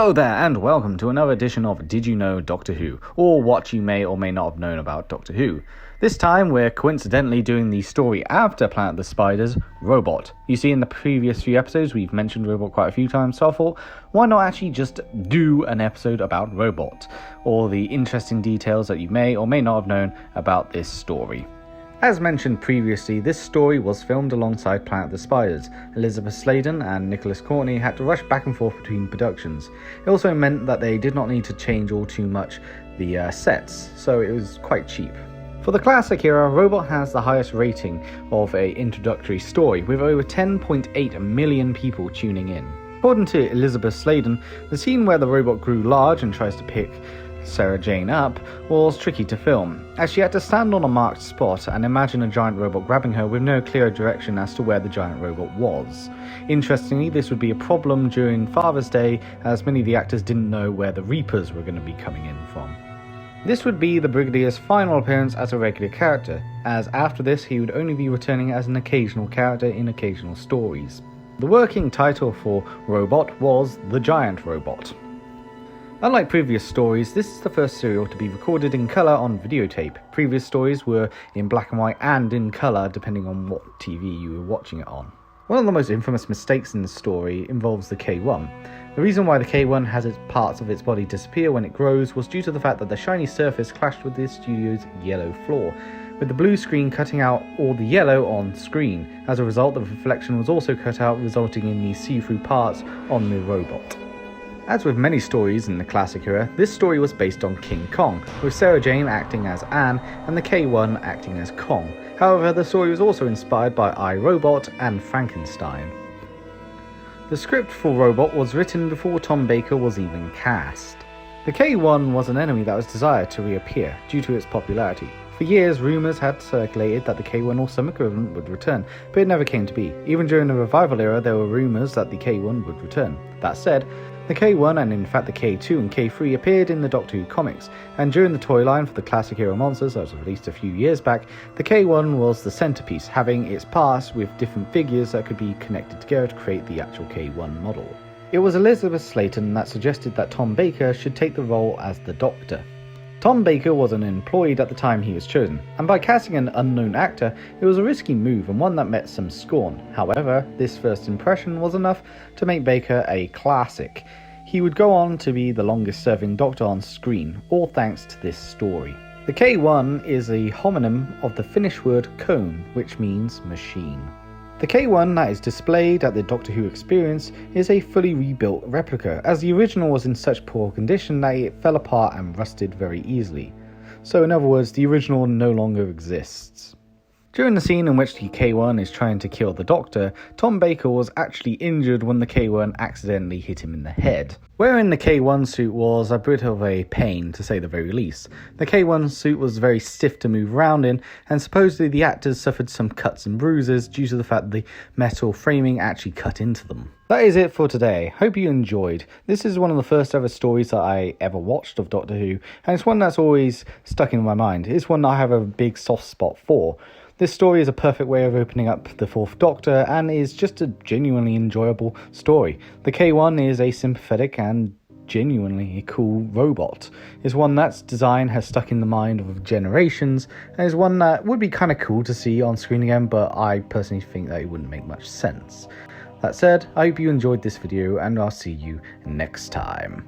Hello there, and welcome to another edition of Did You Know Doctor Who, or what you may or may not have known about Doctor Who. This time we're coincidentally doing the story after Planet of the Spiders, Robot. You see, in the previous few episodes we've mentioned Robot quite a few times, so I thought, why not actually just do an episode about Robot, or the interesting details that you may or may not have known about this story. As mentioned previously, this story was filmed alongside Planet of the Spiders. Elizabeth Sladen and Nicholas Courtney had to rush back and forth between productions. It also meant that they did not need to change all too much the sets, so it was quite cheap. For the classic era, Robot has the highest rating of an introductory story, with over 10.8 million people tuning in. According to Elizabeth Sladen, the scene where the robot grew large and tries to pick Sarah Jane up was tricky to film, as she had to stand on a marked spot and imagine a giant robot grabbing her with no clear direction as to where the giant robot was. Interestingly, this would be a problem during Father's Day, as many of the actors didn't know where the Reapers were going to be coming in from. This would be the Brigadier's final appearance as a regular character, as after this he would only be returning as an occasional character in occasional stories. The working title for Robot was The Giant Robot. Unlike previous stories, this is the first serial to be recorded in colour on videotape. Previous stories were in black and white and in colour, depending on what TV you were watching it on. One of the most infamous mistakes in the story involves the K1. The reason why the K1 has its parts of its body disappear when it grows was due to the fact that the shiny surface clashed with the studio's yellow floor, with the blue screen cutting out all the yellow on screen. As a result, the reflection was also cut out, resulting in these see-through parts on the robot. As with many stories in the classic era, this story was based on King Kong, with Sarah Jane acting as Anne and the K1 acting as Kong. However, the story was also inspired by I, Robot and Frankenstein. The script for Robot was written before Tom Baker was even cast. The K1 was an enemy that was desired to reappear due to its popularity. For years, rumours had circulated that the K1 or some equivalent would return, but it never came to be. Even during the revival era, there were rumours that the K1 would return. That said, the K1 and in fact the K2 and K3 appeared in the Doctor Who comics, and during the toy line for the classic era monsters that was released a few years back, the K1 was the centrepiece, having its parts with different figures that could be connected together to create the actual K1 model. It was Elizabeth Sladen that suggested that Tom Baker should take the role as the Doctor. Tom Baker was unemployed at the time he was chosen, and by casting an unknown actor, it was a risky move and one that met some scorn. However, this first impression was enough to make Baker a classic. He would go on to be the longest serving Doctor on screen, all thanks to this story. The K1 is a homonym of the Finnish word "kone", which means machine. The K1 that is displayed at the Doctor Who Experience is a fully rebuilt replica, as the original was in such poor condition that it fell apart and rusted very easily. So in other words, the original no longer exists. During the scene in which the K1 is trying to kill the Doctor, Tom Baker was actually injured when the K1 accidentally hit him in the head. Wearing the K1 suit was a bit of a pain, to say the very least. The K1 suit was very stiff to move around in, and supposedly the actors suffered some cuts and bruises due to the fact that the metal framing actually cut into them. That is it for today. Hope you enjoyed. This is one of the first ever stories that I ever watched of Doctor Who, and it's one that's always stuck in my mind. It's one that I have a big soft spot for. This story is a perfect way of opening up the Fourth Doctor and is just a genuinely enjoyable story. The K1 is a sympathetic and genuinely a cool robot. It's one that's design has stuck in the mind of generations, and is one that would be kind of cool to see on screen again, but I personally think that it wouldn't make much sense. That said, I hope you enjoyed this video, and I'll see you next time.